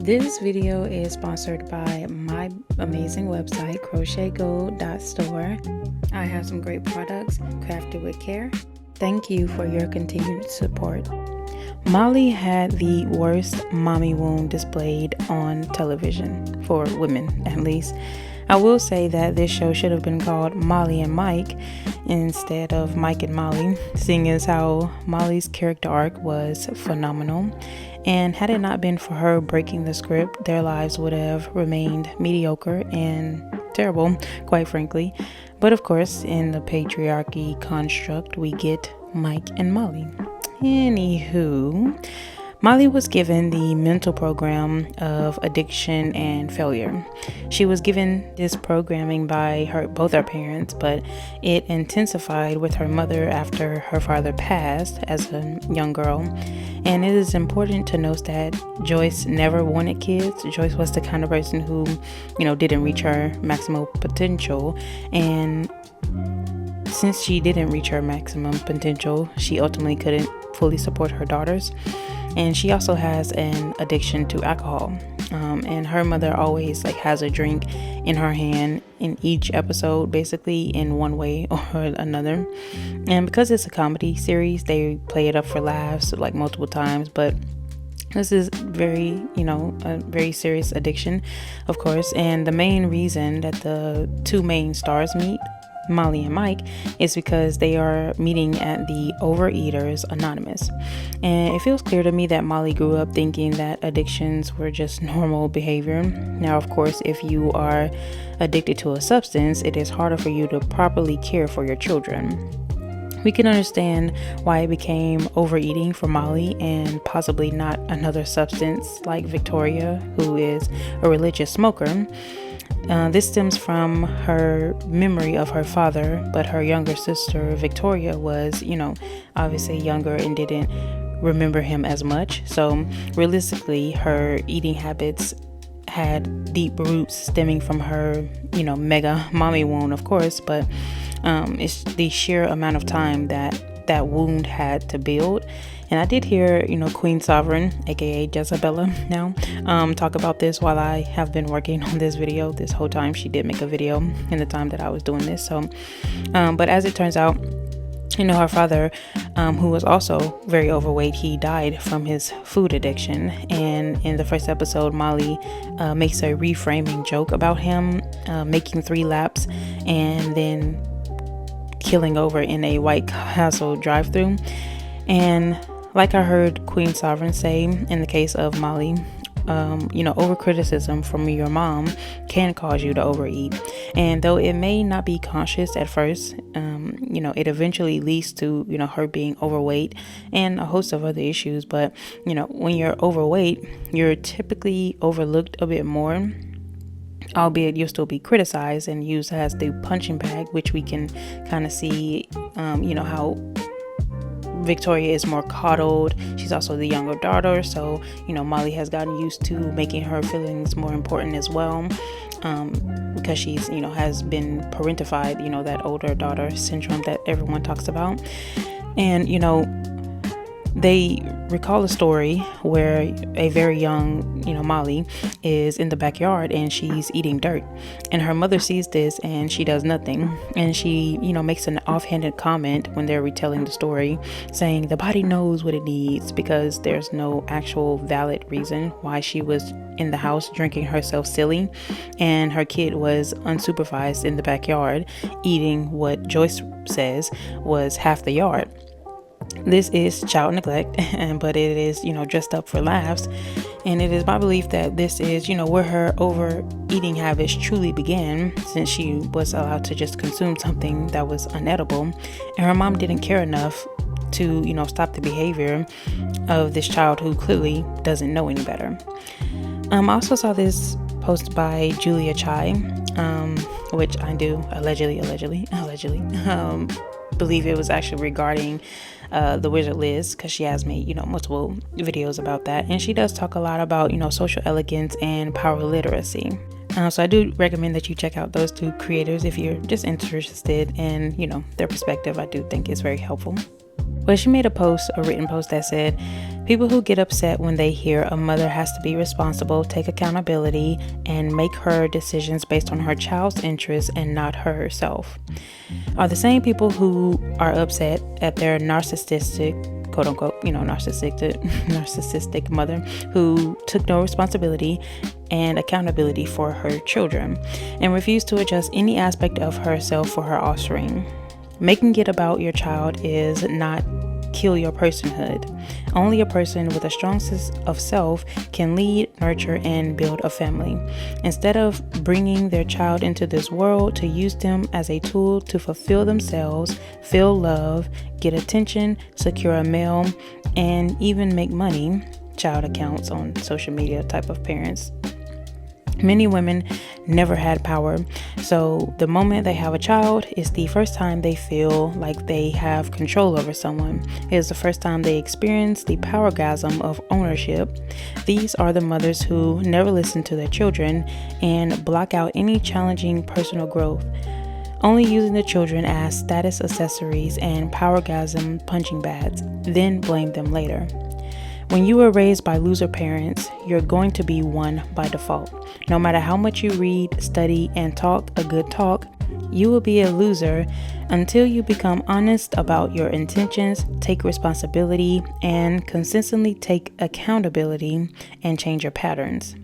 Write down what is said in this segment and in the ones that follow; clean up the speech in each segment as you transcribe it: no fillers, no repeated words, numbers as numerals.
This video is sponsored by my amazing website, crochetgold.store. I have some great products crafted with care. Thank you for your continued support. Molly had the worst mommy wound displayed on television, for women at least. I will say that this show should have been called Molly and Mike instead of Mike and Molly, seeing as how Molly's character arc was phenomenal. And had it not been for her breaking the script, their lives would have remained mediocre and terrible, quite frankly. But of course, in the patriarchy construct, we get Mike and Molly. Anywho, Molly was given the mental program of addiction and failure. She was given this programming by both her parents, but it intensified with her mother after her father passed as a young girl. And it is important to note that Joyce never wanted kids. Joyce was the kind of person who, didn't reach her maximal potential. And since she didn't reach her maximum potential, she ultimately couldn't fully support her daughters. And she also has an addiction to alcohol. And her mother always has a drink in her hand in each episode, basically in one way or another. And because it's a comedy series, they play it up for laughs multiple times. But this is very, a very serious addiction, of course. And the main reason that the two main stars meet, Molly and Mike, is because they are meeting at the Overeaters Anonymous. And it feels clear to me that Molly grew up thinking that addictions were just normal behavior. Now, of course, if you are addicted to a substance, it is harder for you to properly care for your children. We can understand why it became overeating for Molly and possibly not another substance like Victoria, who is a religious smoker. This stems from her memory of her father, but her younger sister, Victoria, was, obviously younger and didn't remember him as much. So realistically, her eating habits had deep roots stemming from her, mega mommy wound, of course, but it's the sheer amount of time that wound had to build. And I did hear, Queen Sovereign, aka Jezabella now, talk about this while I have been working on this video. This whole time she did make a video in the time that I was doing this. So, but as it turns out, her father, who was also very overweight, he died from his food addiction. And in the first episode, Molly makes a reframing joke about him making 3 laps and then killing over in a White Castle drive-thru. And like I heard Queen Sovereign say in the case of Molly, over criticism from your mom can cause you to overeat. And though it may not be conscious at first, it eventually leads to, her being overweight and a host of other issues. But, when you're overweight, you're typically overlooked a bit more, albeit you'll still be criticized and used as the punching bag, which we can kind of see, how Victoria is more coddled. She's also the younger daughter, so Molly has gotten used to making her feelings more important as well, because she's has been parentified, that older daughter syndrome that everyone talks about. And they recall a story where a very young, Molly is in the backyard and she's eating dirt, and her mother sees this and she does nothing. And she, makes an offhanded comment when they're retelling the story, saying the body knows what it needs, because there's no actual valid reason why she was in the house drinking herself silly and her kid was unsupervised in the backyard eating what Joyce says was half the yard. This is child neglect, but it is, dressed up for laughs. And it is my belief that this is, where her overeating habits truly began, since she was allowed to just consume something that was unedible. And her mom didn't care enough to, stop the behavior of this child who clearly doesn't know any better. I also saw this post by Julia Chai, which I do allegedly believe it was actually regarding the Wizard Liz, because she has made multiple videos about that, and she does talk a lot about social elegance and power literacy. So I do recommend that you check out those two creators if you're just interested in their perspective. I do think it's very helpful. But she made a written post that said, people who get upset when they hear a mother has to be responsible, take accountability, and make her decisions based on her child's interests and not herself are the same people who are upset at their narcissistic, quote unquote, narcissistic mother who took no responsibility and accountability for her children and refused to adjust any aspect of herself for her offspring. Making it about your child is not kill your personhood. Only a person with a strong sense of self can lead, nurture, and build a family. Instead of bringing their child into this world to use them as a tool to fulfill themselves, feel love, get attention, secure a mail, and even make money, child accounts on social media type of parents. Many women never had power, so the moment they have a child is the first time they feel like they have control over someone. It is the first time they experience the powergasm of ownership. These are the mothers who never listen to their children and block out any challenging personal growth, only using the children as status accessories and powergasm punching bags, then blame them later. When you were raised by loser parents, you're going to be one by default. No matter how much you read, study, and talk a good talk, you will be a loser until you become honest about your intentions, take responsibility, and consistently take accountability and change your patterns.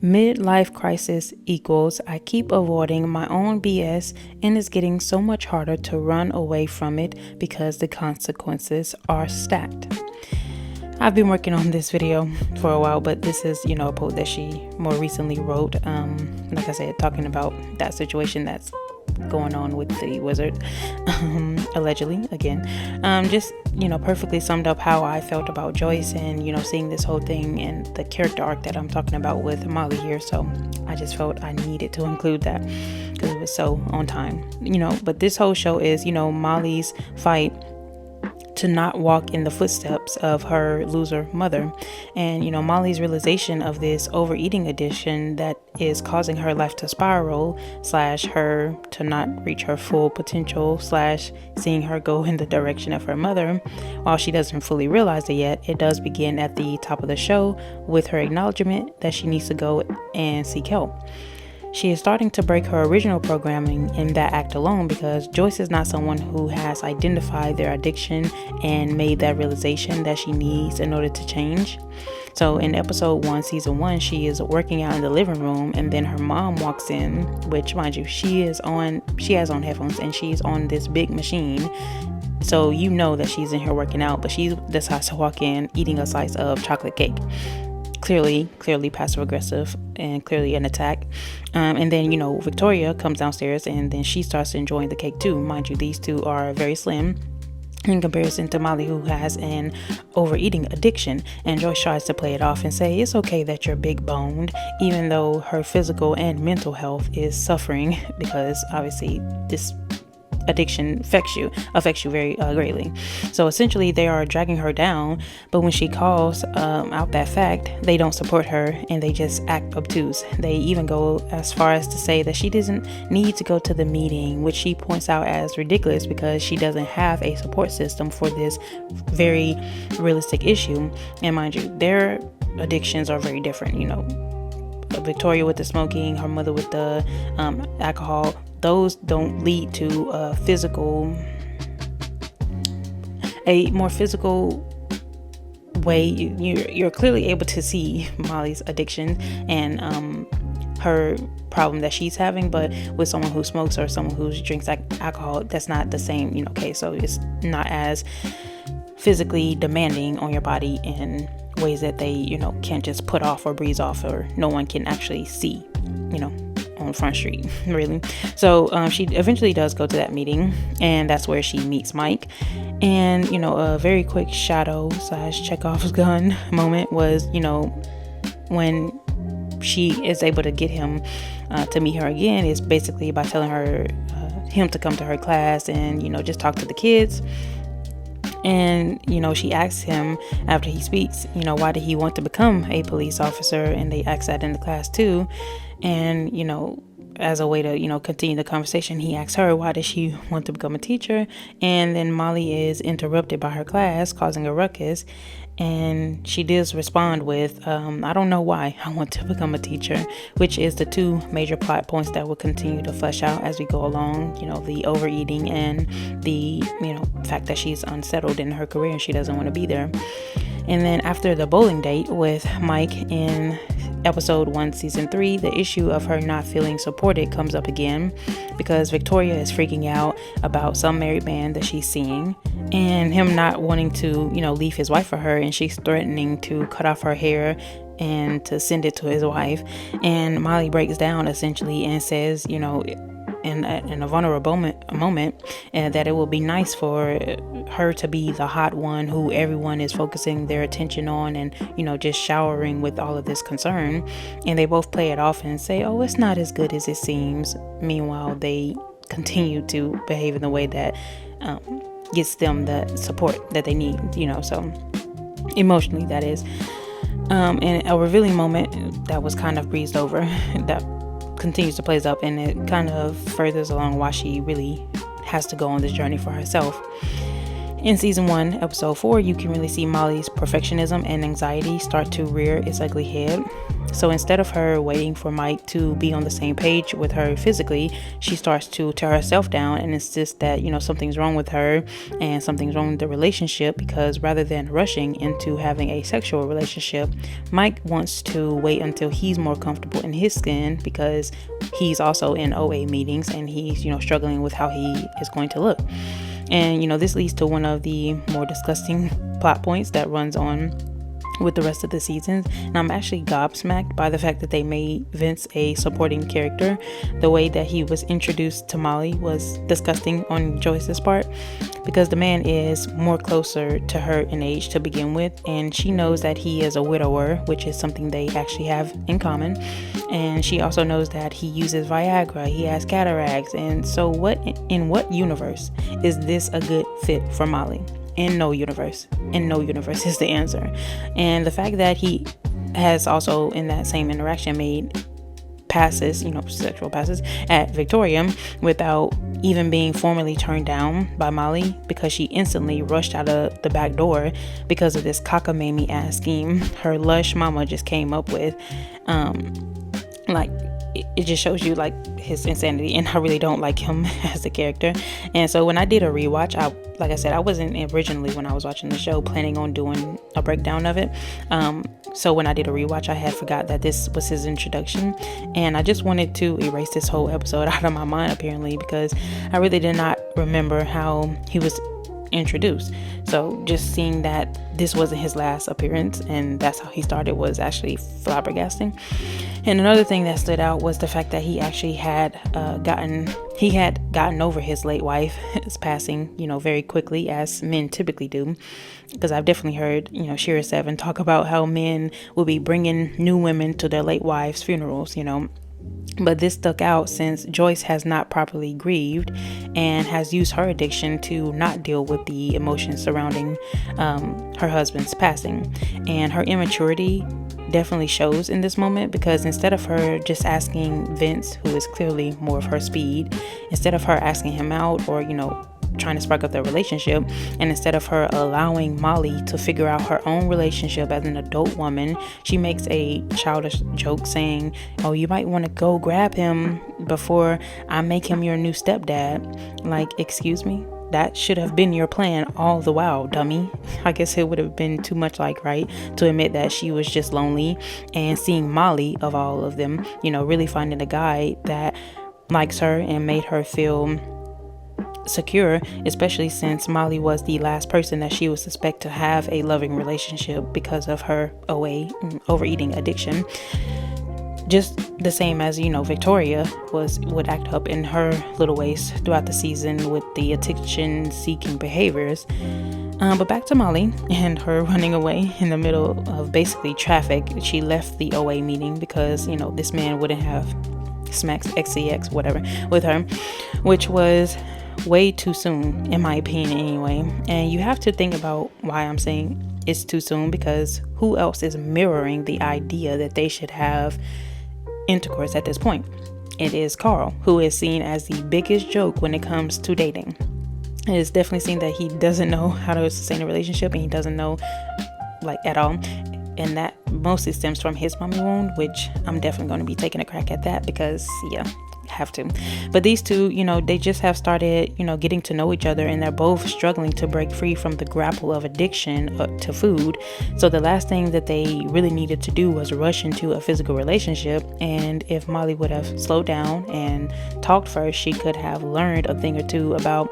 Midlife crisis equals I keep avoiding my own BS and it's getting so much harder to run away from it because the consequences are stacked. I've been working on this video for a while, but this is, a post that she more recently wrote. Like I said, talking about that situation that's going on with the wizard, allegedly, again. Just, perfectly summed up how I felt about Joyce and, seeing this whole thing and the character arc that I'm talking about with Molly here. So I just felt I needed to include that because it was so on time, but this whole show is, Molly's fight to not walk in the footsteps of her loser mother, and Molly's realization of this overeating addiction that is causing her life to spiral / her to not reach her full potential / seeing her go in the direction of her mother. While she doesn't fully realize it yet, it does begin at the top of the show with her acknowledgement that she needs to go and seek help. She is starting to break her original programming in that act alone because Joyce is not someone who has identified their addiction and made that realization that she needs in order to change. So in episode 1, season 1, she is working out in the living room and then her mom walks in, which mind you, she has on headphones and she's on this big machine. So that she's in here working out, but she decides to walk in eating a slice of chocolate cake. Clearly passive aggressive and clearly an attack. And then, Victoria comes downstairs and then she starts enjoying the cake too. Mind you, these two are very slim in comparison to Molly, who has an overeating addiction. And Joyce tries to play it off and say it's okay that you're big boned, even though her physical and mental health is suffering because obviously this addiction affects you very greatly. So essentially they are dragging her down, but when she calls out that fact, they don't support her and they just act obtuse. They even go as far as to say that she doesn't need to go to the meeting, which she points out as ridiculous because she doesn't have a support system for this very realistic issue. And mind you, their addictions are very different. Victoria with the smoking, her mother with the alcohol, those don't lead to a more physical way. You're clearly able to see Molly's addiction and her problem that she's having, but with someone who smokes or someone who drinks alcohol, that's not the same case. So it's not as physically demanding on your body in ways that they can't just put off or breeze off, or no one can actually see on Front Street, really. So she eventually does go to that meeting, and that's where she meets Mike. And a very quick shadow / Chekhov's gun moment was when she is able to get him to meet her again, is basically by telling him to come to her class and just talk to the kids. And she asks him after he speaks, why did he want to become a police officer, and they ask that in the class too. And as a way to, continue the conversation, he asks her, why does she want to become a teacher? And then Molly is interrupted by her class, causing a ruckus. And she does respond with, I don't know why I want to become a teacher, which is the two major plot points that will continue to flesh out as we go along, the overeating and the, fact that she's unsettled in her career and she doesn't want to be there. And then after the bowling date with Mike in episode 1, season 3, the issue of her not feeling supported comes up again because Victoria is freaking out about some married man that she's seeing and him not wanting to, leave his wife for her, and she's threatening to cut off her hair and to send it to his wife. And Molly breaks down essentially and says, in a vulnerable moment, that it will be nice for her to be the hot one who everyone is focusing their attention on and, just showering with all of this concern. And they both play it off and say, oh, it's not as good as it seems. Meanwhile, they continue to behave in the way that gets them the support that they need, so emotionally, that is. And a revealing moment that was kind of breezed over that continues to plays up, and it kind of furthers along why she really has to go on this journey for herself. In season 1, episode 4, you can really see Molly's perfectionism and anxiety start to rear its ugly head. So instead of her waiting for Mike to be on the same page with her physically, she starts to tear herself down and insist that, something's wrong with her and something's wrong with the relationship, because rather than rushing into having a sexual relationship, Mike wants to wait until he's more comfortable in his skin, because he's also in OA meetings and he's, struggling with how he is going to look. And, this leads to one of the more disgusting plot points that runs on with the rest of the seasons. And I'm actually gobsmacked by the fact that they made Vince a supporting character. The way that he was introduced to Molly was disgusting on Joyce's part, because the man is more closer to her in age to begin with, and she knows that he is a widower, which is something they actually have in common. And she also knows that he uses Viagra, he has cataracts. And so in what universe is this a good fit for Molly? In no universe is the answer. And the fact that he has also in that same interaction made passes, sexual passes at Victoria without even being formally turned down by Molly, because she instantly rushed out of the back door because of this cockamamie ass scheme her lush mama just came up with. It just shows you his insanity, and I really don't like him as a character. And so when I did a rewatch, I wasn't originally, when I was watching the show, planning on doing a breakdown of it. So when I did a rewatch, I had forgot that this was his introduction, and I just wanted to erase this whole episode out of my mind, apparently, because I really did not remember how he was introduced. So just seeing that this wasn't his last appearance and that's how he started was actually flabbergasting. And another thing that stood out was the fact that he actually had gotten over his late wife's passing, very quickly, as men typically do. Because I've definitely heard, Shira Seven talk about how men will be bringing new women to their late wives' funerals, But this stuck out since Joyce has not properly grieved and has used her addiction to not deal with the emotions surrounding her husband's passing. And her immaturity definitely shows in this moment, because instead of her just asking Vince, who is clearly more of her speed, instead of her asking him out or, trying to spark up their relationship, and instead of her allowing Molly to figure out her own relationship as an adult woman, she makes a childish joke saying, oh, you might want to go grab him before I make him your new stepdad. Excuse me? That should have been your plan all the while, dummy. I guess it would have been too much right to admit that she was just lonely, and seeing Molly, of all of them, really finding a guy that likes her and made her feel secure, especially since Molly was the last person that she would suspect to have a loving relationship because of her overeating addiction. Just the same as, Victoria would act up in her little ways throughout the season with the attention-seeking behaviors. But back to Molly and her running away in the middle of basically traffic. She left the OA meeting because, this man wouldn't have smacks XCX, whatever, with her, which was way too soon, in my opinion anyway. And you have to think about why I'm saying it's too soon, because who else is mirroring the idea that they should have intercourse at this point? it is Carl, who is seen as the biggest joke when it comes to dating. It is definitely seen that he doesn't know how to sustain a relationship, and he doesn't know like at all. And that mostly stems from his mommy wound, which I'm definitely going to be taking a crack at that because, yeah, have to. But these two, they just have started, getting to know each other, and they're both struggling to break free from the grapple of addiction to food. So the last thing that they really needed to do was rush into a physical relationship. And if Molly would have slowed down and talked first, she could have learned a thing or two about,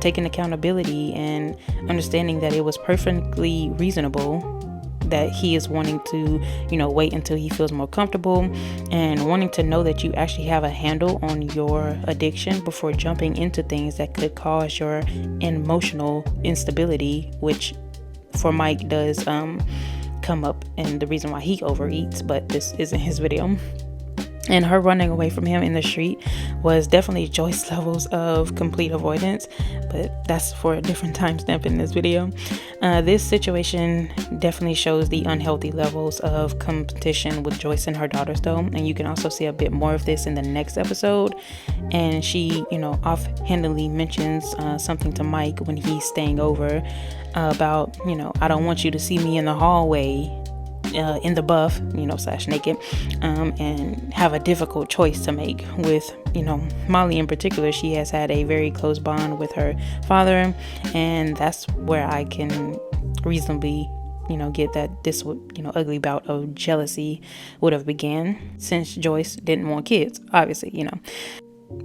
taking accountability and understanding that it was perfectly reasonable that he is wanting to, wait until he feels more comfortable, and wanting to know that you actually have a handle on your addiction before jumping into things that could cause your emotional instability, which for Mike does come up, and the reason why he overeats, but this isn't his video. And her running away from him in the street was definitely Joyce levels of complete avoidance, but that's for a different timestamp in this video. This situation definitely shows the unhealthy levels of competition with Joyce and her daughters, though, and you can also see a bit more of this in the next episode. And she, offhandedly mentions something to Mike when he's staying over about, I don't want you to see me in the hallway in the buff, / naked, and have a difficult choice to make with, Molly in particular. She has had a very close bond with her father, and that's where I can reasonably, get that this would, ugly bout of jealousy would have began, since Joyce didn't want kids, obviously.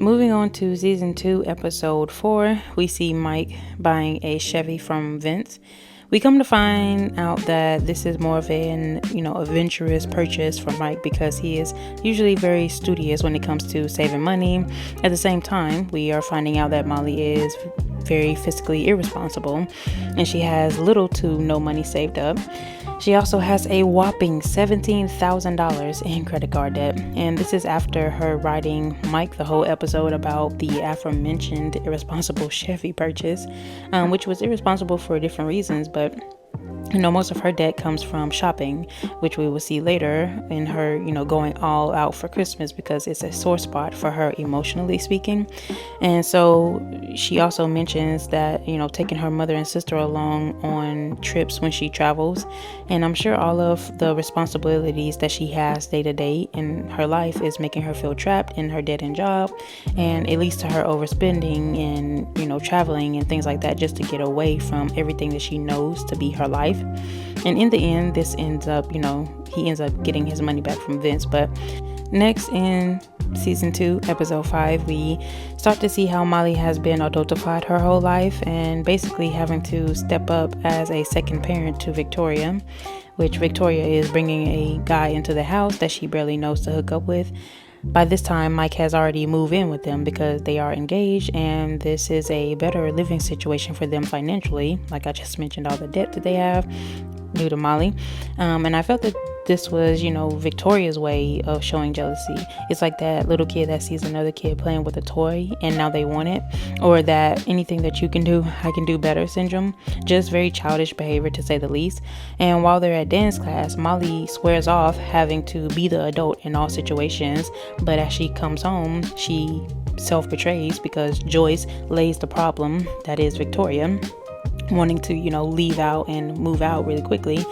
Moving on to season 2, episode 4, we see Mike buying a Chevy from Vince. We come to find out that this is more of an, adventurous purchase for Mike, because he is usually very studious when it comes to saving money. At the same time, we are finding out that Molly is very fiscally irresponsible, and she has little to no money saved up. She also has a whopping $17,000 in credit card debt, and this is after her writing Mike the whole episode about the aforementioned irresponsible Chevy purchase, which was irresponsible for different reasons, but most of her debt comes from shopping, which we will see later in her, going all out for Christmas, because it's a sore spot for her emotionally speaking. And so she also mentions that, taking her mother and sister along on trips when she travels. And I'm sure all of the responsibilities that she has day to day in her life is making her feel trapped in her dead-end job. And it leads to her overspending and, traveling and things like that, just to get away from everything that she knows to be her life. And in the end, this ends up, he ends up getting his money back from Vince. But next, in season 2, episode 5, we start to see how Molly has been adultified her whole life, and basically having to step up as a second parent to Victoria, which Victoria is bringing a guy into the house that she barely knows to hook up with. By this time, Mike has already moved in with them because they are engaged, and this is a better living situation for them financially. Like I just mentioned, all the debt that they have due to Molly. And I felt that this was, Victoria's way of showing jealousy. It's like that little kid that sees another kid playing with a toy and now they want it, or that anything that you can do, I can do better syndrome. Just very childish behavior, to say the least. And while they're at dance class, Molly swears off having to be the adult in all situations, but as she comes home, she self-betrays because Joyce lays the problem, that is Victoria, wanting to, leave out and move out really quickly,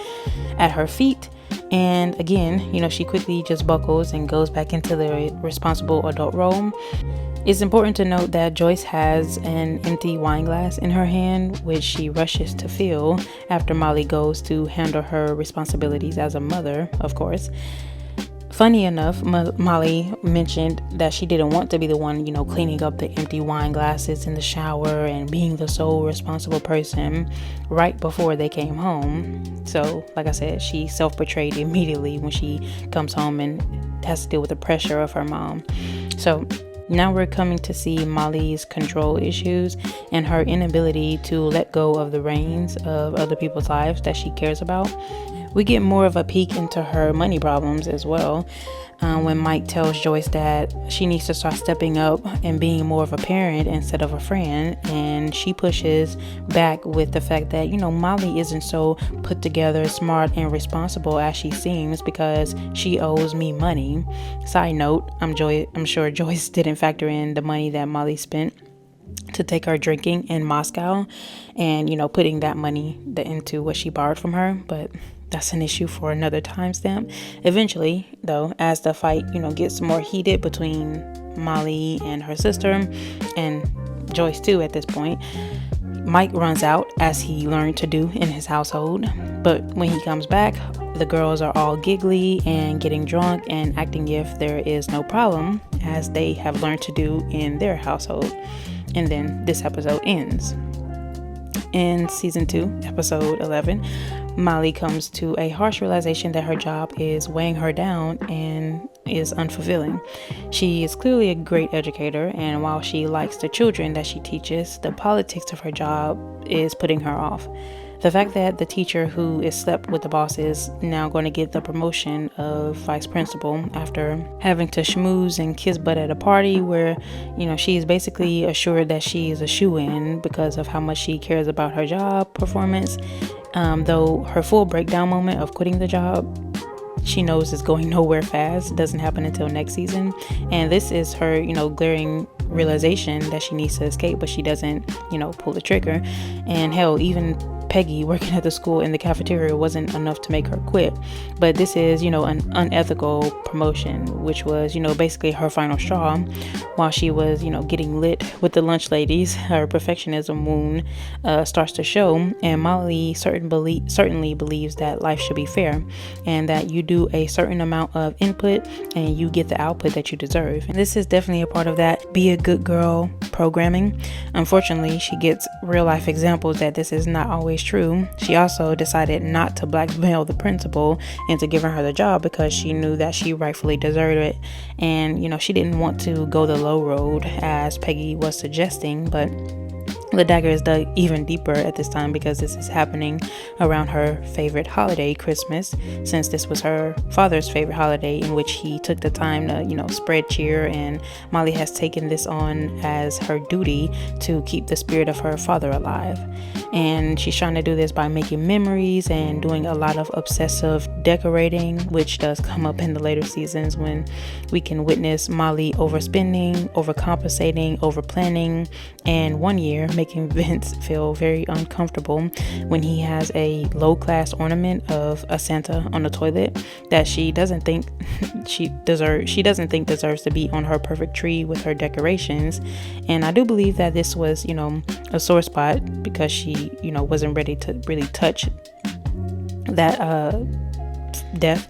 at her feet. And again, she quickly just buckles and goes back into the responsible adult role. It's important to note that Joyce has an empty wine glass in her hand, which she rushes to fill after Molly goes to handle her responsibilities as a mother, of course. Funny enough, Molly mentioned that she didn't want to be the one, cleaning up the empty wine glasses in the shower and being the sole responsible person right before they came home. So, like I said, she self-betrayed immediately when she comes home and has to deal with the pressure of her mom. So now we're coming to see Molly's control issues and her inability to let go of the reins of other people's lives that she cares about. We get more of a peek into her money problems as well, when Mike tells Joyce that she needs to start stepping up and being more of a parent instead of a friend. And she pushes back with the fact that, Molly isn't so put together, smart, and responsible as she seems because she owes me money. Side note, I'm sure Joyce didn't factor in the money that Molly spent to take her drinking in Moscow and, putting that money into what she borrowed from her. But that's an issue for another timestamp. Eventually, though, as the fight, gets more heated between Molly and her sister and Joyce too at this point, Mike runs out, as he learned to do in his household. But when he comes back, the girls are all giggly and getting drunk and acting if there is no problem, as they have learned to do in their household. And then this episode ends. In season 2, episode 11, Molly comes to a harsh realization that her job is weighing her down and is unfulfilling. She is clearly a great educator, and while she likes the children that she teaches, the politics of her job is putting her off. The fact that the teacher who is slept with the boss is now going to get the promotion of vice principal after having to schmooze and kiss butt at a party where, she is basically assured that she is a shoo-in because of how much she cares about her job performance. Though her full breakdown moment of quitting the job, she knows is going nowhere fast, doesn't happen until next season. And this is her, glaring realization that she needs to escape, but she doesn't, pull the trigger. And hell, even Peggy working at the school in the cafeteria wasn't enough to make her quit. But this is, an unethical promotion, which was, basically her final straw. While she was, getting lit with the lunch ladies, her perfectionism wound starts to show. And Molly certainly believes that life should be fair and that you do a certain amount of input and you get the output that you deserve. And this is definitely a part of that be a good girl programming. Unfortunately, she gets real life examples that this is not always true. She also decided not to blackmail the principal into giving her the job because she knew that she rightfully deserved it. And, she didn't want to go the low road as Peggy was suggesting, but the dagger is dug even deeper at this time because this is happening around her favorite holiday, Christmas, since this was her father's favorite holiday in which he took the time to, spread cheer. And Molly has taken this on as her duty to keep the spirit of her father alive. And she's trying to do this by making memories and doing a lot of obsessive decorating, which does come up in the later seasons when we can witness Molly overspending, overcompensating, overplanning, and one year making Vince feel very uncomfortable when he has a low-class ornament of a Santa on the toilet that she doesn't think deserves to be on her perfect tree with her decorations. And I do believe that this was, a sore spot because she, wasn't ready to really touch that death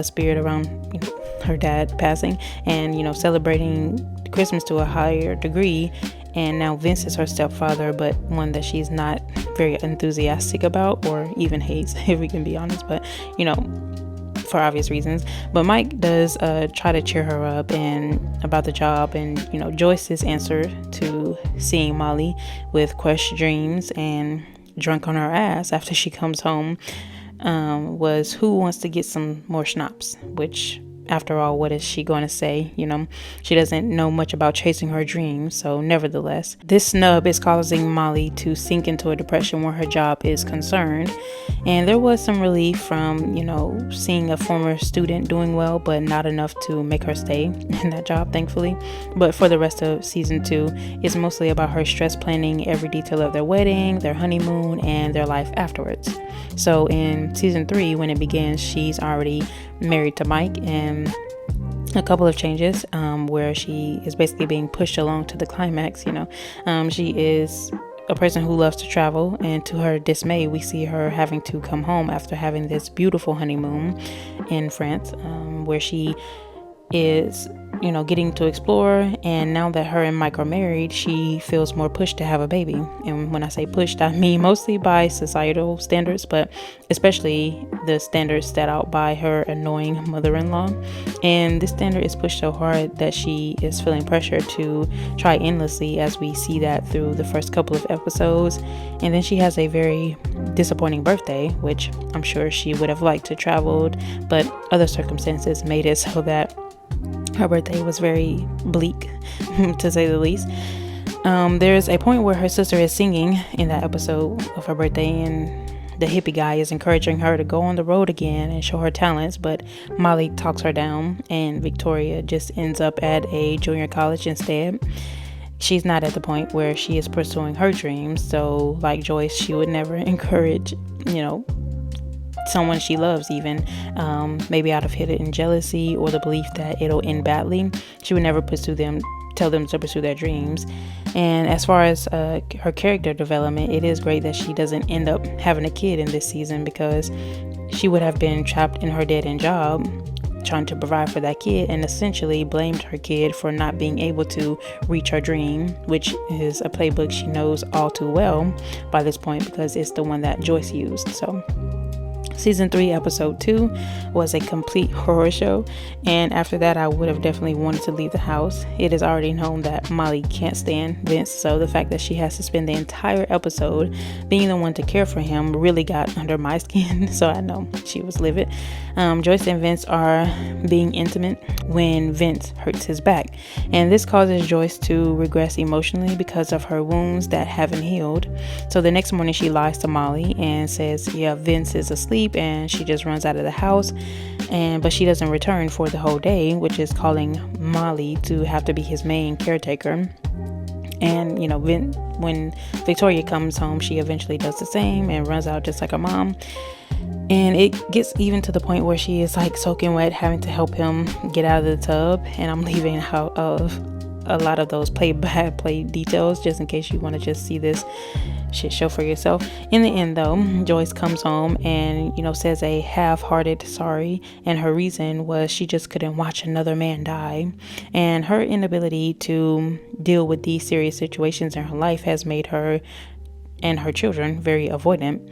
spirit around her dad passing and, celebrating Christmas to a higher degree. And now Vince is her stepfather, but one that she's not very enthusiastic about or even hates, if we can be honest, but, for obvious reasons. But Mike does try to cheer her up and about the job. And, Joyce's answer to seeing Molly with crushed dreams and drunk on her ass after she comes home was, who wants to get some more schnapps? Which, after all, what is she going to say? She doesn't know much about chasing her dreams. So nevertheless, this snub is causing Molly to sink into a depression where her job is concerned. And there was some relief from, seeing a former student doing well, but not enough to make her stay in that job, thankfully. But for the rest of season 2, it's mostly about her stress planning every detail of their wedding, their honeymoon, and their life afterwards. So in season 3, when it begins, she's already married to Mike, and a couple of changes where she is basically being pushed along to the climax. She is a person who loves to travel, and to her dismay, we see her having to come home after having this beautiful honeymoon in France, where she is, getting to explore. And now that her and Mike are married, she feels more pushed to have a baby. And when I say pushed, I mean mostly by societal standards, but especially the standards set out by her annoying mother-in-law. And this standard is pushed so hard that she is feeling pressure to try endlessly, as we see that through the first couple of episodes. And then she has a very disappointing birthday, which I'm sure she would have liked to traveled, but other circumstances made it so that her birthday was very bleak, to say the least. There's a point where her sister is singing in that episode of her birthday, and the hippie guy is encouraging her to go on the road again and show her talents, but Molly talks her down, and Victoria just ends up at a junior college instead. She's not at the point where she is pursuing her dreams, so like Joyce, she would never encourage, someone she loves, even maybe out of hidden jealousy or the belief that it'll end badly. She would never tell them to pursue their dreams. And as far as her character development, it is great that she doesn't end up having a kid in this season, because she would have been trapped in her dead-end job trying to provide for that kid, and essentially blamed her kid for not being able to reach her dream, which is a playbook she knows all too well by this point, because it's the one that Joyce used. So Season 3, Episode 2 was a complete horror show, and after that I would have definitely wanted to leave the house. It is already known that Molly can't stand Vince, so the fact that she has to spend the entire episode being the one to care for him really got under my skin, so I know she was livid. Joyce and Vince are being intimate when Vince hurts his back, and this causes Joyce to regress emotionally because of her wounds that haven't healed. So the next morning she lies to Molly and says, yeah, Vince is asleep, and she just runs out of the house, but she doesn't return for the whole day, which is calling Molly to have to be his main caretaker. And when Victoria comes home, she eventually does the same and runs out just like her mom. And it gets even to the point where she is like soaking wet, having to help him get out of the tub. And I'm leaving out of a lot of those play details just in case you want to just see this shit show for yourself. In the end though, Joyce comes home and says a half-hearted sorry, and her reason was she just couldn't watch another man die, and her inability to deal with these serious situations in her life has made her and her children very avoidant.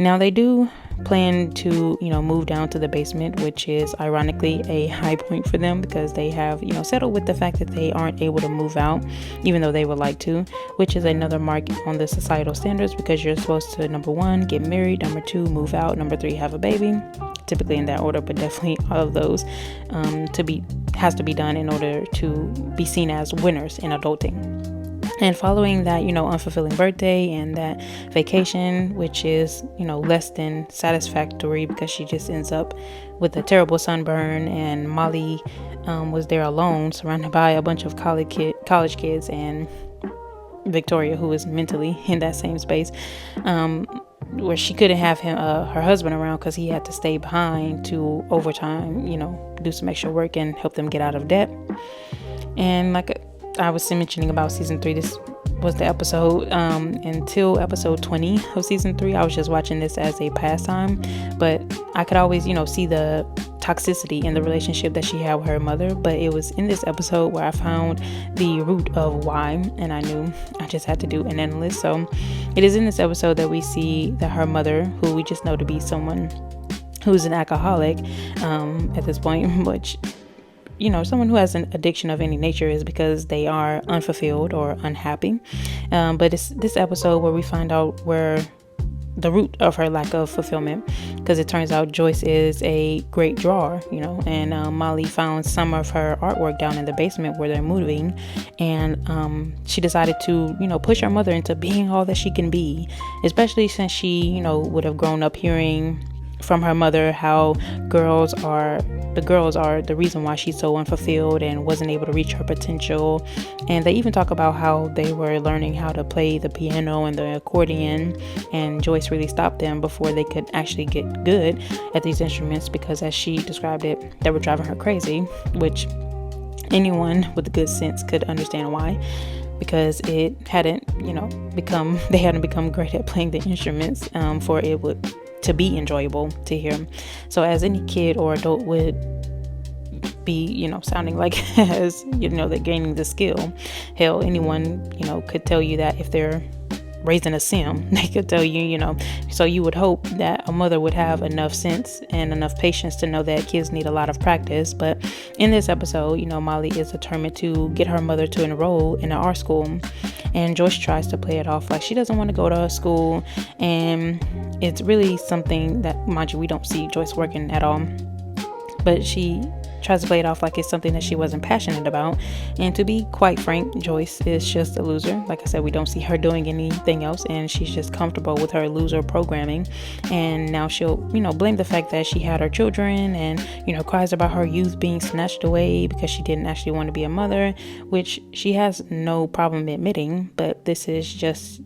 Now they do plan to move down to the basement, which is ironically a high point for them, because they have settled with the fact that they aren't able to move out even though they would like to, which is another mark on the societal standards, because you're supposed to, number 1, get married, number 2, move out, number 3, have a baby, typically in that order, but definitely all of those has to be done in order to be seen as winners in adulting. And following that, unfulfilling birthday and that vacation, which is, less than satisfactory, because she just ends up with a terrible sunburn, and Molly was there alone, surrounded by a bunch of college kids, and Victoria, who is mentally in that same space, where she couldn't have her husband around because he had to stay behind to overtime, do some extra work and help them get out of debt. And like I was mentioning about Season 3, this was the episode until episode 20 of Season 3. I was just watching this as a pastime, but I could always see the toxicity in the relationship that she had with her mother. But it was in this episode where I found the root of why, and I knew I just had to do an analysis. So it is in this episode that we see that her mother, who we just know to be someone who's an alcoholic at this point, which someone who has an addiction of any nature is because they are unfulfilled or unhappy. But it's this episode where we find out where the root of her lack of fulfillment, because it turns out Joyce is a great drawer, and Molly found some of her artwork down in the basement where they're moving, and she decided to, push her mother into being all that she can be, especially since she, would have grown up hearing from her mother how the girls are the reason why she's so unfulfilled and wasn't able to reach her potential. And they even talk about how they were learning how to play the piano and the accordion, and Joyce really stopped them before they could actually get good at these instruments, because as she described it, they were driving her crazy, which anyone with good sense could understand why, because it hadn't become great at playing the instruments for it to be enjoyable to hear. So as any kid or adult would be, sounding like as, they're gaining the skill. Hell, anyone, could tell you that if they're raising a sim, they could tell you, so you would hope that a mother would have enough sense and enough patience to know that kids need a lot of practice. But in this episode, Molly is determined to get her mother to enroll in an art school, and Joyce tries to play it off like she doesn't want to go to school, and it's really something that, mind you, we don't see Joyce working at all, but she tries to play it off like it's something that she wasn't passionate about. And to be quite frank, Joyce is just a loser. Like I said, we don't see her doing anything else, and she's just comfortable with her loser programming. And now she'll, blame the fact that she had her children and, cries about her youth being snatched away because she didn't actually want to be a mother, which she has no problem admitting. But this is just,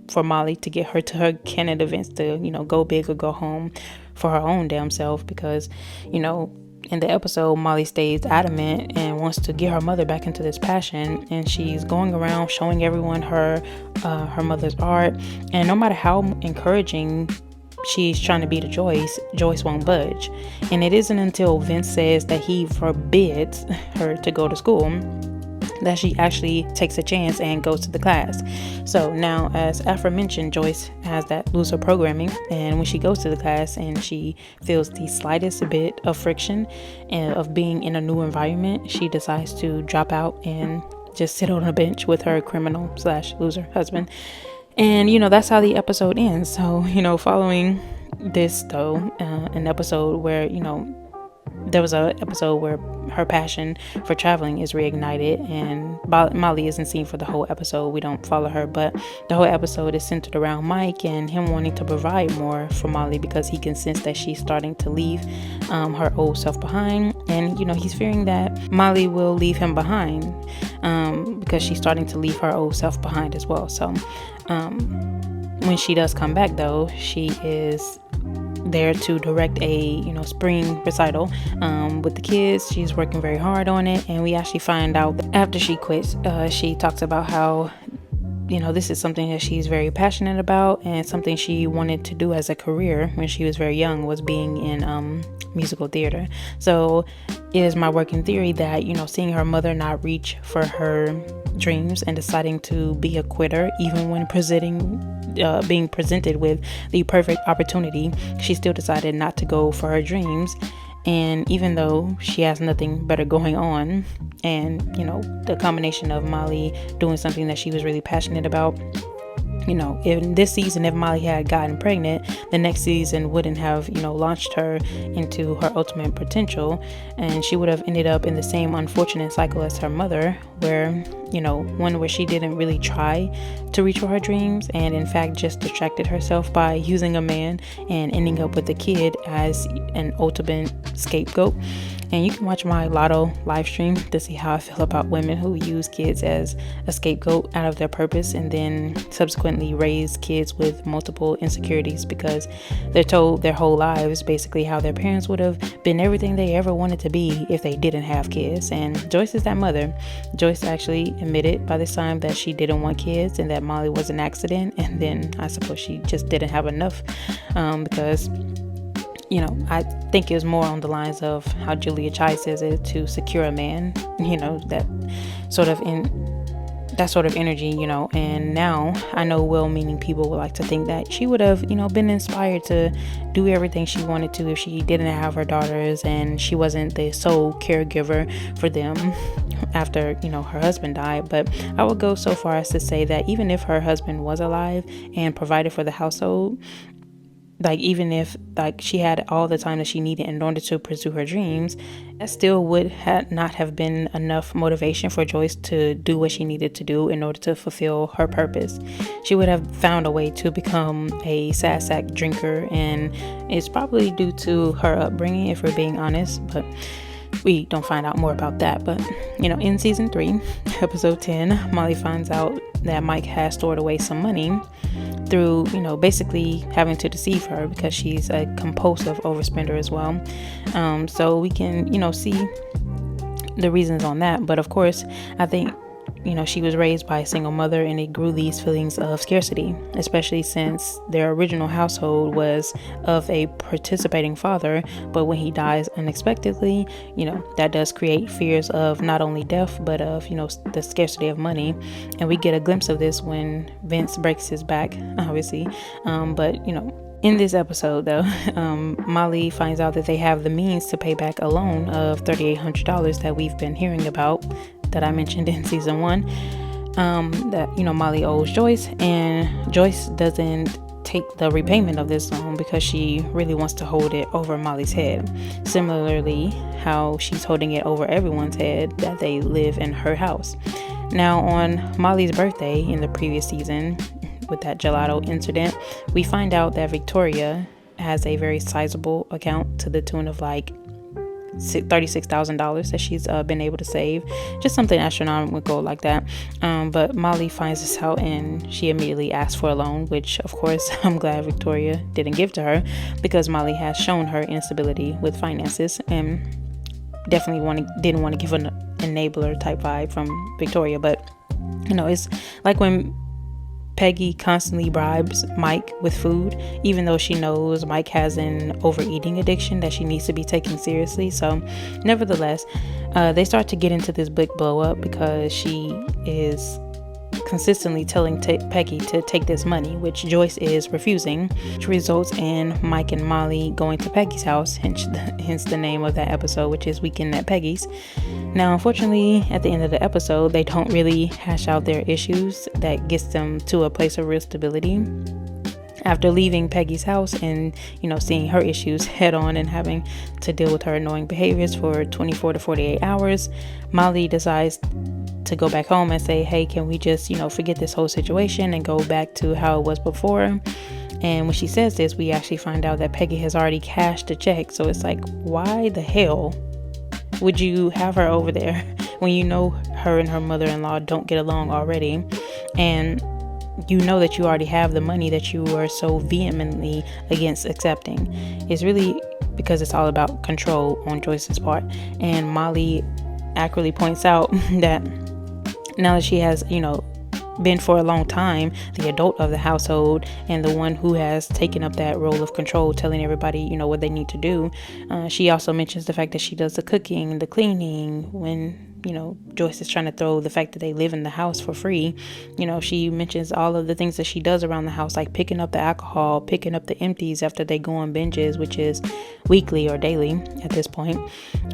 for Molly to get her to her candidate events to, go big or go home for her own damn self, because, in the episode, Molly stays adamant and wants to get her mother back into this passion, and she's going around showing everyone her mother's art. And no matter how encouraging she's trying to be to Joyce won't budge. And it isn't until Vince says that he forbids her to go to school that she actually takes a chance and goes to the class. So now, as aforementioned, Joyce has that loser programming, and when she goes to the class and she feels the slightest bit of friction of being in a new environment, she decides to drop out and just sit on a bench with her criminal/loser husband. And that's how the episode ends. So following this though, an episode where there was an episode where her passion for traveling is reignited, and Molly isn't seen for the whole episode. We don't follow her, but the whole episode is centered around Mike and him wanting to provide more for Molly because he can sense that she's starting to leave her old self behind. And he's fearing that Molly will leave him behind because she's starting to leave her old self behind as well. So when she does come back though, she is there to direct a spring recital with the kids. She's working very hard on it, and we actually find out that after she quits, she talks about how this is something that she's very passionate about, and something she wanted to do as a career when she was very young was being in musical theater. So it is my working theory that seeing her mother not reach for her dreams and deciding to be a quitter even when being presented with the perfect opportunity, she still decided not to go for her dreams. And even though she has nothing better going on, and the combination of Molly doing something that she was really passionate about, in this season, if Molly had gotten pregnant, the next season wouldn't have, launched her into her ultimate potential, and she would have ended up in the same unfortunate cycle as her mother, where, one where she didn't really try to reach for her dreams, and in fact just distracted herself by using a man and ending up with a kid as an ultimate scapegoat. And you can watch my Lotto live stream to see how I feel about women who use kids as a scapegoat out of their purpose, and then subsequently raise kids with multiple insecurities because they're told their whole lives basically how their parents would have been everything they ever wanted to be if they didn't have kids. And Joyce is that mother. Joyce actually admitted by this time that she didn't want kids and that Molly was an accident, and then I suppose she just didn't have enough because I think it was more on the lines of how Julia Child says it, to secure a man, that sort of energy, and now I know well-meaning people would like to think that she would have, been inspired to do everything she wanted to if she didn't have her daughters and she wasn't the sole caregiver for them after, her husband died. But I would go so far as to say that even if her husband was alive and provided for the household, even if she had all the time that she needed in order to pursue her dreams, that still would not have been enough motivation for Joyce to do what she needed to do in order to fulfill her purpose. She would have found a way to become a sad sack drinker, and it's probably due to her upbringing, if we're being honest, but we don't find out more about that. But in season 3, episode 10, Molly finds out that Mike has stored away some money through basically having to deceive her because she's a compulsive overspender as well. So we can see the reasons on that. But of course, I think she was raised by a single mother, and it grew these feelings of scarcity, especially since their original household was of a participating father. But when he dies unexpectedly, that does create fears of not only death, but of, the scarcity of money. And we get a glimpse of this when Vince breaks his back, obviously. In this episode, though, Molly finds out that they have the means to pay back a loan of $3,800 that we've been hearing about, that I mentioned in season 1, that, Molly owes Joyce, and Joyce doesn't take the repayment of this loan because she really wants to hold it over Molly's head. Similarly, how she's holding it over everyone's head that they live in her house. Now, on Molly's birthday in the previous season, with that gelato incident, we find out that Victoria has a very sizable account to the tune of like $36,000 that she's been able to save, just something astronomical like that. But Molly finds this out, and she immediately asks for a loan, which of course I'm glad Victoria didn't give to her, because Molly has shown her instability with finances, and definitely didn't want to give an enabler type vibe from Victoria. But it's like when Peggy constantly bribes Mike with food, even though she knows Mike has an overeating addiction that she needs to be taken seriously. So nevertheless, they start to get into this big blow up because she is consistently telling Peggy to take this money, which Joyce is refusing, which results in Mike and Molly going to Peggy's house, hence the name of that episode, which is Weekend at Peggy's. Now, unfortunately, at the end of the episode, they don't really hash out their issues that gets them to a place of real stability. After leaving Peggy's house and, seeing her issues head on and having to deal with her annoying behaviors for 24 to 48 hours, Molly decides to go back home and say, hey, can we just, forget this whole situation and go back to how it was before? And when she says this, we actually find out that Peggy has already cashed a check. So it's like, why the hell would you have her over there when her and her mother-in-law don't get along already? And that you already have the money that you are so vehemently against accepting. It's really because it's all about control on Joyce's part. And Molly accurately points out that now that she has, been for a long time the adult of the household and the one who has taken up that role of control, telling everybody, what they need to do. She also mentions the fact that she does the cooking, the cleaning, when Joyce is trying to throw the fact that they live in the house for free. She mentions all of the things that she does around the house, like picking up the alcohol, picking up the empties after they go on binges, which is weekly or daily at this point.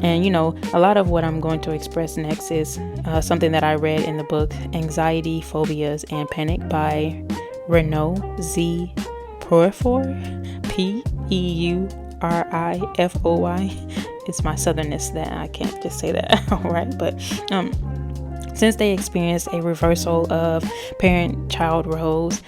And a lot of what I'm going to express next is something that I read in the book Anxiety, Phobias, and Panic by Renaud Z. Purifoy, Peurifoy. It's my southernness that I can't just say that. All right. But since they experienced a reversal of parent-child roles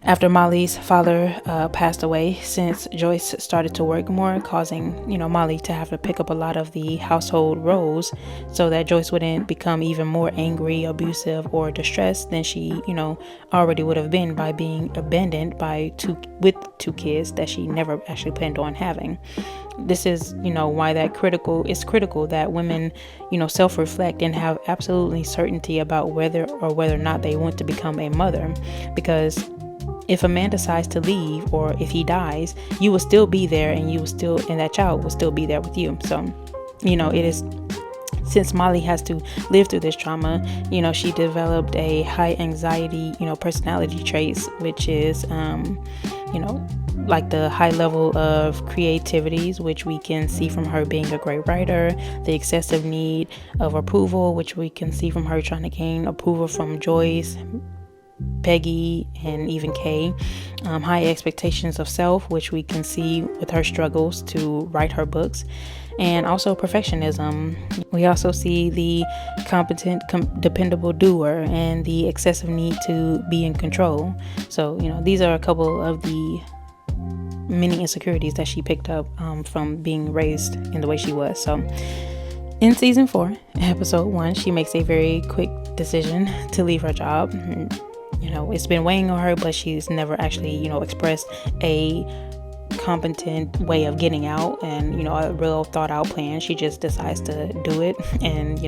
after Molly's father passed away, since Joyce started to work more, causing, Molly to have to pick up a lot of the household roles so that Joyce wouldn't become even more angry, abusive, or distressed than she, already would have been by being abandoned with two kids that she never actually planned on having. This is, why it's critical that women, self-reflect and have absolutely certainty about whether or not they want to become a mother. Because if a man decides to leave, or if he dies, you will still be there, and that child will still be there with you. So, it is, since Molly has to live through this trauma, she developed a high anxiety, personality traits, which is, like the high level of creativities, which we can see from her being a great writer, the excessive need of approval, which we can see from her trying to gain approval from Joyce, Peggy, and even Kay. High expectations of self, which we can see with her struggles to write her books, and also perfectionism. We also see the competent, dependable doer, and the excessive need to be in control. So, these are a couple of the many insecurities that she picked up from being raised in the way she was. So in season 4, episode 1, she makes a very quick decision to leave her job. It's been weighing on her, but she's never actually, expressed a competent way of getting out and, a real thought out plan. She just decides to do it, and,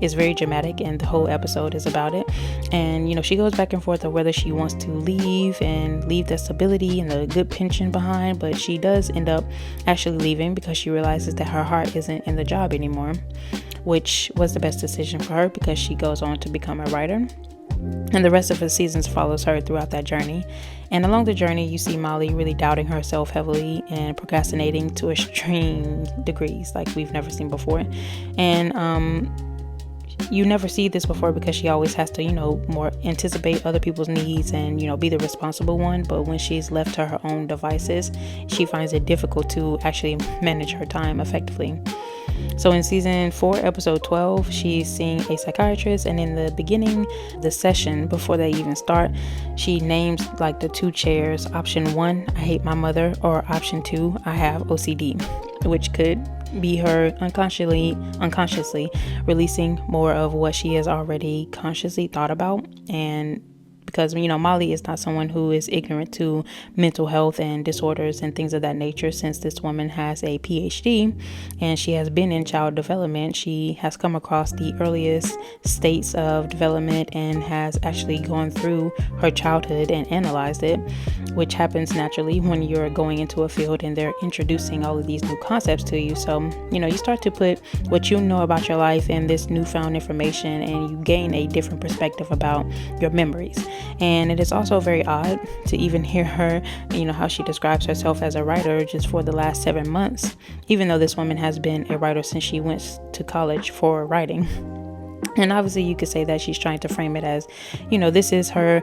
it's very dramatic, and the whole episode is about it. And, she goes back and forth of whether she wants to leave the stability and the good pension behind, but she does end up actually leaving because she realizes that her heart isn't in the job anymore, which was the best decision for her because she goes on to become a writer. And the rest of the seasons follows her throughout that journey. And along the journey, you see Molly really doubting herself heavily and procrastinating to extreme degrees like we've never seen before. And you never see this before because she always has to, more anticipate other people's needs and, be the responsible one. But when she's left to her own devices, she finds it difficult to actually manage her time effectively. So in season 4, episode 12, she's seeing a psychiatrist, and in the beginning, the session, before they even start, she names like the 2 chairs. Option 1, I hate my mother, or option 2, I have OCD, which could be her unconsciously releasing more of what she has already consciously thought about. And because, Molly is not someone who is ignorant to mental health and disorders and things of that nature. Since this woman has a PhD and she has been in child development, she has come across the earliest states of development and has actually gone through her childhood and analyzed it, which happens naturally when you're going into a field and they're introducing all of these new concepts to you. So, you start to put what you know about your life and this newfound information, and you gain a different perspective about your memories. And it is also very odd to even hear her, how she describes herself as a writer just for the last 7 months, even though this woman has been a writer since she went to college for writing. And obviously you could say that she's trying to frame it as, this is her,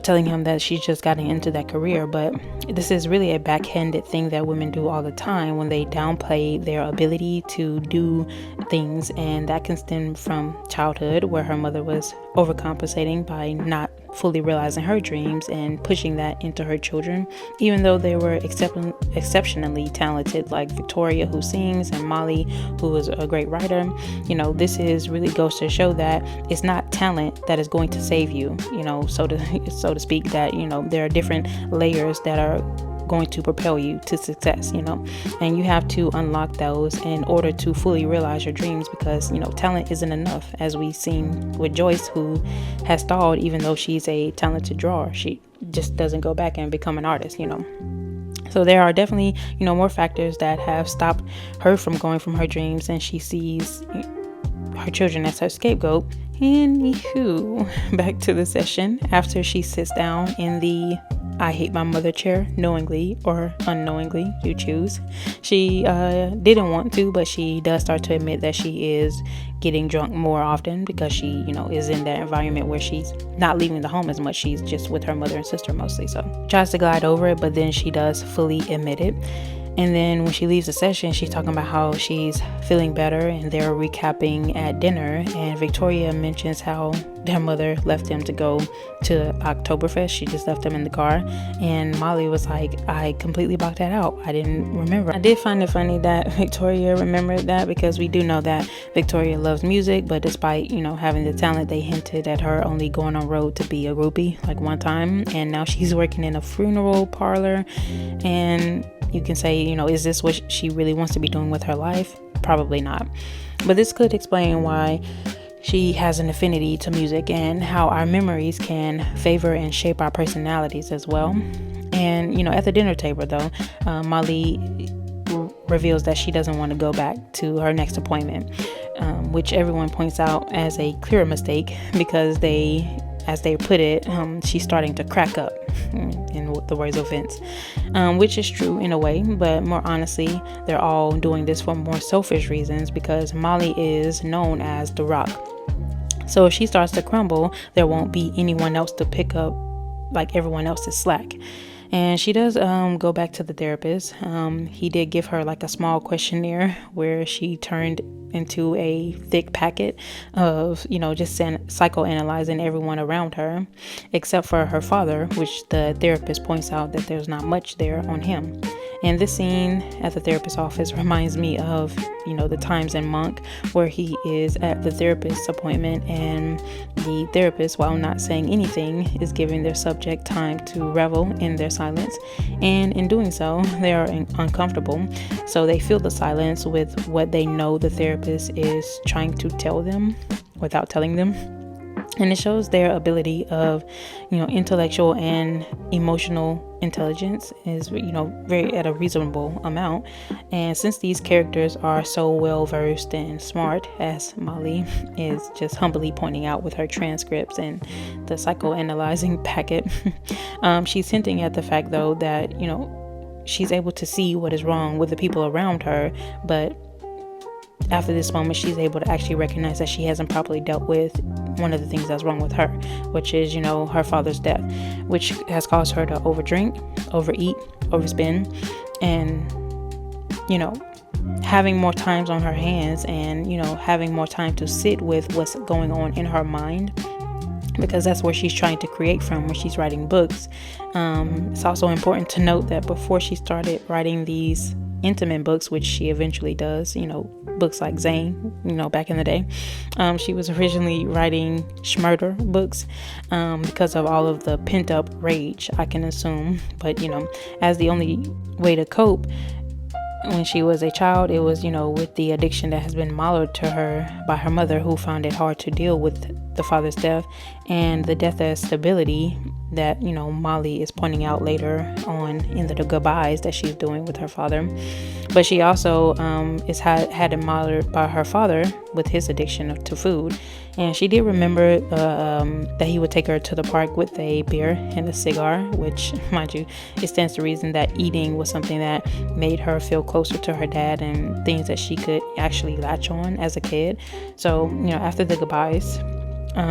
telling him that she's just gotten into that career. But this is really a backhanded thing that women do all the time when they downplay their ability to do things. And that can stem from childhood, where her mother was overcompensating by not fully realizing her dreams and pushing that into her children, even though they were exceptionally talented, like Victoria, who sings, and Molly, who is a great writer. This is really goes to show that it's not talent that is going to save you, so to speak, that, there are different layers that are going to propel you to success, and you have to unlock those in order to fully realize your dreams, because, talent isn't enough, as we've seen with Joyce, who has stalled even though she's a talented drawer. She just doesn't go back and become an artist, So there are definitely, more factors that have stopped her from going from her dreams, and she sees her children as her scapegoat. Anywho, back to the session. After she sits down in the I hate my mother chair, knowingly or unknowingly, you choose. She didn't want to, but she does start to admit that she is getting drunk more often because she, is in that environment where she's not leaving the home as much. She's just with her mother and sister mostly. So tries to glide over it, but then she does fully admit it. And then when she leaves the session, she's talking about how she's feeling better, and they're recapping at dinner. And Victoria mentions how their mother left them to go to Oktoberfest. She just left them in the car. And Molly was like, I completely blocked that out. I didn't remember. I did find it funny that Victoria remembered that, because we do know that Victoria loves music, but despite, having the talent, they hinted at her only going on road to be a groupie like one time. And now she's working in a funeral parlor, and you can say, is this what she really wants to be doing with her life? Probably not. But this could explain why she has an affinity to music, and how our memories can favor and shape our personalities as well. And, at the dinner table, though, Molly reveals that she doesn't want to go back to her next appointment, which everyone points out as a clear mistake, because as they put it, she's starting to crack up, in the words of Vince, which is true in a way, but more honestly, they're all doing this for more selfish reasons, because Molly is known as the Rock. So if she starts to crumble, there won't be anyone else to pick up like everyone else's slack. And she does go back to the therapist. He did give her like a small questionnaire where she turned into a thick packet of, just psychoanalyzing everyone around her, except for her father, which the therapist points out that there's not much there on him. And this scene at the therapist's office reminds me of, the times in Monk where he is at the therapist's appointment and the therapist, while not saying anything, is giving their subject time to revel in their silence. And in doing so, they are uncomfortable. So they fill the silence with what they know the therapist is trying to tell them without telling them. And it shows their ability of, intellectual and emotional intelligence is, very at a reasonable amount. And since these characters are so well versed and smart, as Molly is just humbly pointing out with her transcripts and the psychoanalyzing packet, she's hinting at the fact, though, that, she's able to see what is wrong with the people around her, but after this moment, she's able to actually recognize that she hasn't properly dealt with one of the things that's wrong with her, which is, her father's death, which has caused her to overdrink, overeat, overspend, and, having more times on her hands and, having more time to sit with what's going on in her mind, because that's where she's trying to create from when she's writing books. It's also important to note that before she started writing these intimate books, which she eventually does, books like Zane, back in the day, she was originally writing Schmurder books because of all of the pent up rage, I can assume. But as the only way to cope when she was a child, it was with the addiction that has been modeled to her by her mother, who found it hard to deal with the father's death and the death as stability that Molly is pointing out later on in the goodbyes that she's doing with her father. But she also is had it modeled by her father with his addiction to food. And she did remember that he would take her to the park with a beer and a cigar, which, mind you, it stands to reason that eating was something that made her feel closer to her dad and things that she could actually latch on as a kid. So after the goodbyes,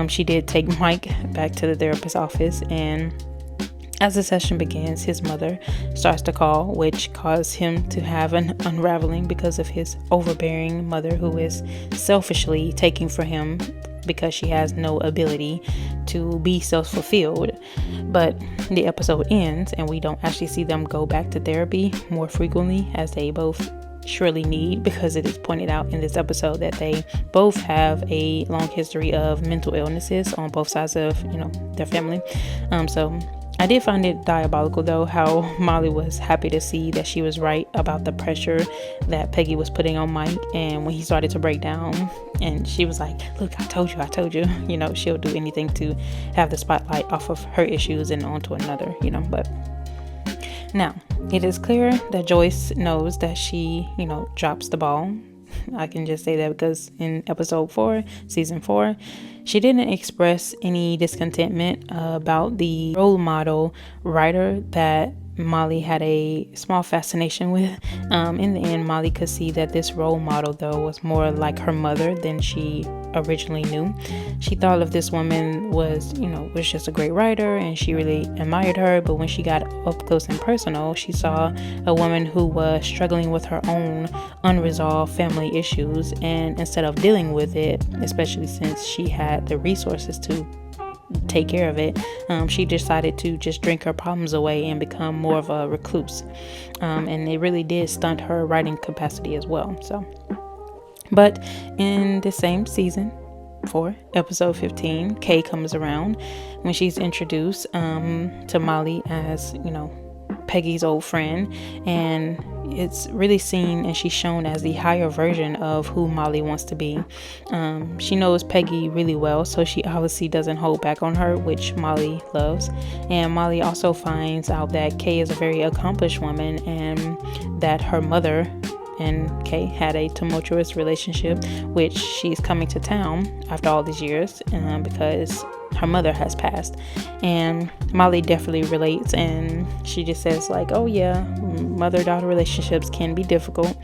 she did take Mike back to the therapist's office, and as the session begins, his mother starts to call, which caused him to have an unraveling because of his overbearing mother, who is selfishly taking for him because she has no ability to be self-fulfilled. But the episode ends and we don't actually see them go back to therapy more frequently, as they both surely need, because it is pointed out in this episode that they both have a long history of mental illnesses on both sides of their family. So I did find it diabolical, though, how Molly was happy to see that she was right about the pressure that Peggy was putting on Mike. And when he started to break down, and she was like, look, I told you, she'll do anything to have the spotlight off of her issues and onto another, but now it is clear that Joyce knows that she, drops the ball. I can just say that because in episode 4, season 4, she didn't express any discontentment about the role model writer that Molly had a small fascination with. In the end, Molly could see that this role model, though, was more like her mother than she originally knew. She thought of this woman was just a great writer, and she really admired her. But when she got up close and personal, she saw a woman who was struggling with her own unresolved family issues, and instead of dealing with it, especially since she had the resources to take care of it, she decided to just drink her problems away and become more of a recluse, and it really did stunt her writing capacity as well. But in the same season 4, episode 15, Kay comes around when she's introduced to Molly as Peggy's old friend, and it's really seen and she's shown as the higher version of who Molly wants to be. She knows Peggy really well, so she obviously doesn't hold back on her, which Molly loves. And Molly also finds out that Kay is a very accomplished woman, and that her mother and Kay had a tumultuous relationship, which she's coming to town after all these years because her mother has passed. And Molly definitely relates, and she just says like, oh yeah, mother-daughter relationships can be difficult.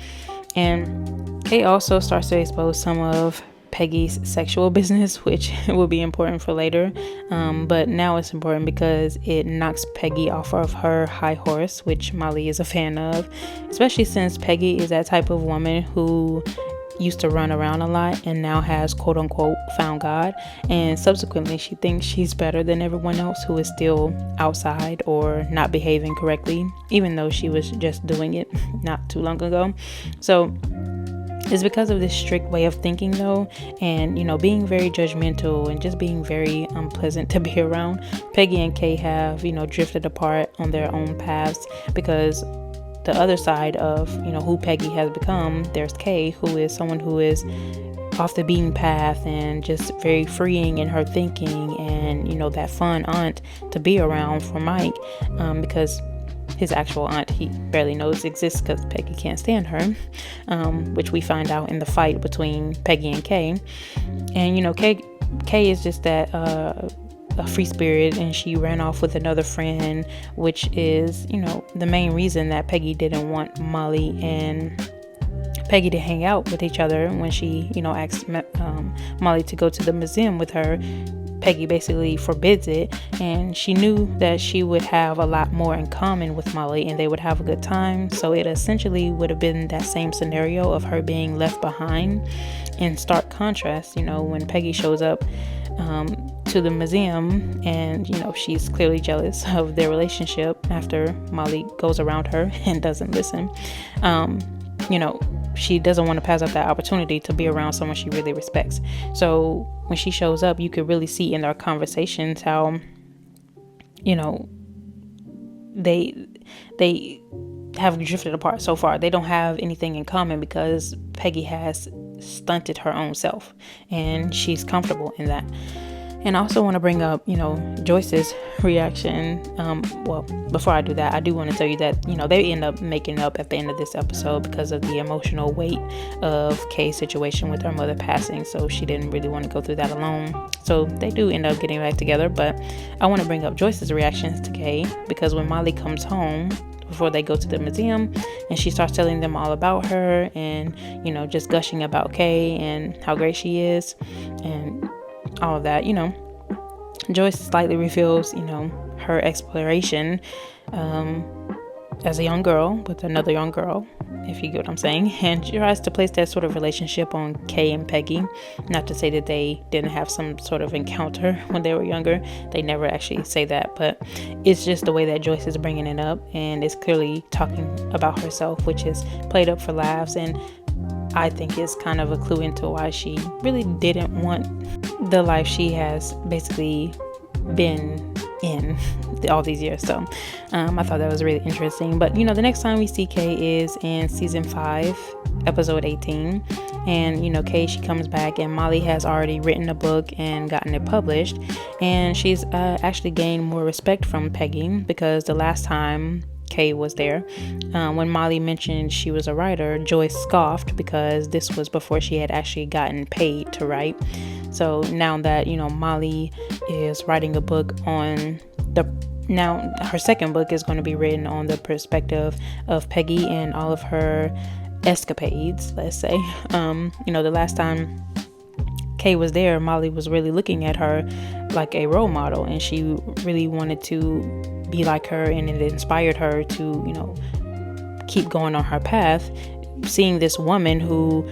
And Kay also starts to expose some of Peggy's sexual business, which will be important for later, but now it's important because it knocks Peggy off of her high horse, which Molly is a fan of, especially since Peggy is that type of woman who used to run around a lot and now has quote unquote found God, and subsequently she thinks she's better than everyone else who is still outside or not behaving correctly, even though she was just doing it not too long ago. So it's because of this strict way of thinking though, and being very judgmental and just being very unpleasant to be around. Peggy and Kay have drifted apart on their own paths, because the other side of who Peggy has become, there's Kay, who is someone who is off the beaten path and just very freeing in her thinking, and that fun aunt to be around for Mike, because his actual aunt he barely knows exists because Peggy can't stand her, which we find out in the fight between Peggy and Kay. And Kay is just that a free spirit, and she ran off with another friend, which is the main reason that Peggy didn't want Molly and Peggy to hang out with each other. When she asked Molly to go to the museum with her, Peggy basically forbids it, and she knew that she would have a lot more in common with Molly and they would have a good time. So it essentially would have been that same scenario of her being left behind. In stark contrast, when Peggy shows up to the museum, and she's clearly jealous of their relationship after Molly goes around her and doesn't listen. She doesn't want to pass up that opportunity to be around someone she really respects. So when she shows up, you could really see in their conversations how they have drifted apart so far. They don't have anything in common because Peggy has stunted her own self, and she's comfortable in that. And I also want to bring up, Joyce's reaction. Well, before I do that, I do want to tell you that, they end up making up at the end of this episode because of the emotional weight of Kay's situation with her mother passing. So she didn't really want to go through that alone. So they do end up getting back together. But I want to bring up Joyce's reactions to Kay, because when Molly comes home before they go to the museum, and she starts telling them all about her and, just gushing about Kay and how great she is and all of that, Joyce slightly reveals, her exploration as a young girl with another young girl, if you get what I'm saying, and she tries to place that sort of relationship on Kay and Peggy. Not to say that they didn't have some sort of encounter when they were younger. They never actually say that, but it's just the way that Joyce is bringing it up, and is clearly talking about herself, which is played up for laughs, and I think is kind of a clue into why she really didn't want the life she has basically been in all these years. So I thought that was really interesting. But the next time we see Kay is in season 5, episode 18, and Kay, she comes back, and Molly has already written a book and gotten it published, and she's actually gained more respect from Peggy, because the last time Kay was there, when Molly mentioned she was a writer, Joyce scoffed, because this was before she had actually gotten paid to write. So now that Molly is writing a book on now her second book is going to be written on the perspective of Peggy and all of her escapades, let's say. The last time Kay was there, Molly was really looking at her like a role model, and she really wanted to be like her, and it inspired her to keep going on her path, seeing this woman who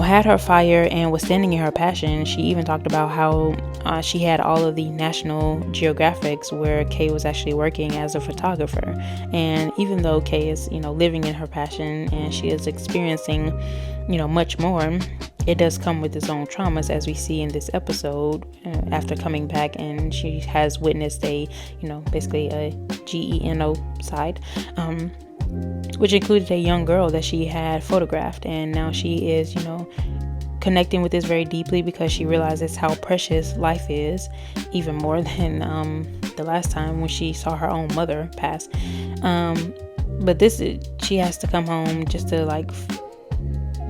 had her fire and was standing in her passion. She even talked about how she had all of the National Geographics where Kay was actually working as a photographer. And even though Kay is living in her passion and she is experiencing much more, it does come with its own traumas, as we see in this episode, after coming back, and she has witnessed a basically a GENO side, which included a young girl that she had photographed, and now she is connecting with this very deeply, because she realizes how precious life is, even more than the last time when she saw her own mother pass. But she has to come home just to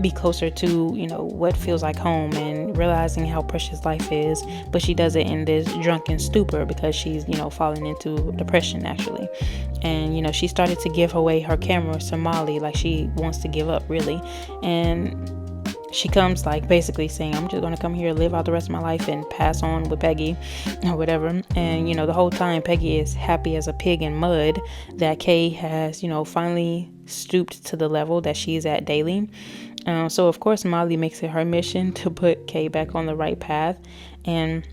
be closer to what feels like home, and realizing how precious life is. But she does it in this drunken stupor, because she's falling into depression actually. And she started to give away her camera to Molly, like she wants to give up really. And she comes basically saying, I'm just going to come here, live out the rest of my life, and pass on with Peggy or whatever. And the whole time Peggy is happy as a pig in mud that Kay has finally stooped to the level that she's at daily. So of course Molly makes it her mission to put Kay back on the right path. And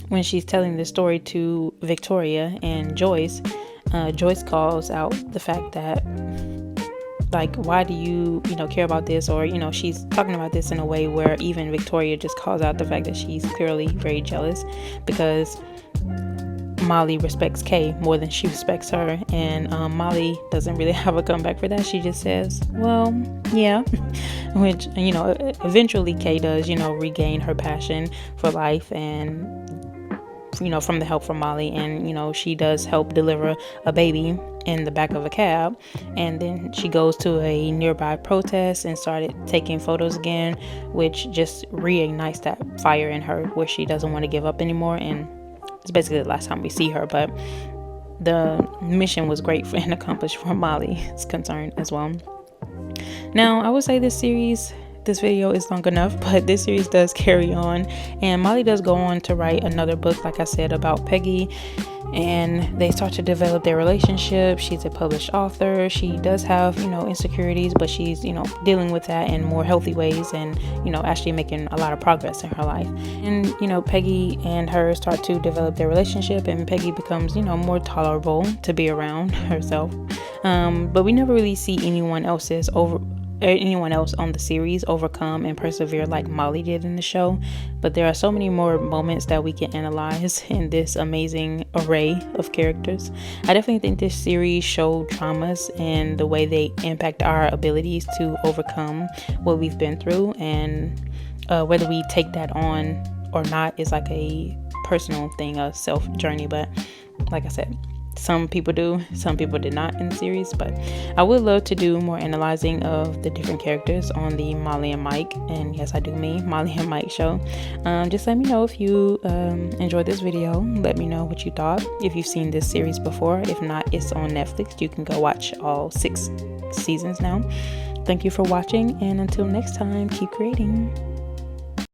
when she's telling the story to Victoria and Joyce, Joyce calls out the fact that, like, why do you care about this? Or she's talking about this in a way where even Victoria just calls out the fact that she's clearly very jealous because Molly respects Kay more than she respects her. And Molly doesn't really have a comeback for that. She just says, well, yeah. Which, eventually Kay does, regain her passion for life, and from the help from Molly, and she does help deliver a baby in the back of a cab. And then she goes to a nearby protest and started taking photos again, which just reignites that fire in her where she doesn't want to give up anymore. And it's basically the last time we see her, but the mission was great and accomplished for Molly's concern as well. Now, I would say this video is long enough, but this series does carry on, and Molly does go on to write another book, like I said, about Peggy, and they start to develop their relationship. She's a published author. She does have insecurities, but she's dealing with that in more healthy ways, and actually making a lot of progress in her life. And Peggy and her start to develop their relationship, and Peggy becomes more tolerable to be around herself. But we never really see anyone else on the series overcome and persevere like Molly did in the show. But there are so many more moments that we can analyze in this amazing array of characters. I definitely think this series showed traumas and the way they impact our abilities to overcome what we've been through, and whether we take that on or not is like a personal thing, a self journey. But like I said, some people do, some people did not in the series. But I would love to do more analyzing of the different characters on the Molly and Mike, and yes, I do mean Molly and Mike show. Just let me know if you enjoyed this video. Let me know what you thought, if you've seen this series before. If not, it's on Netflix. You can go watch all 6 seasons now. Thank you for watching, and until next time, keep creating.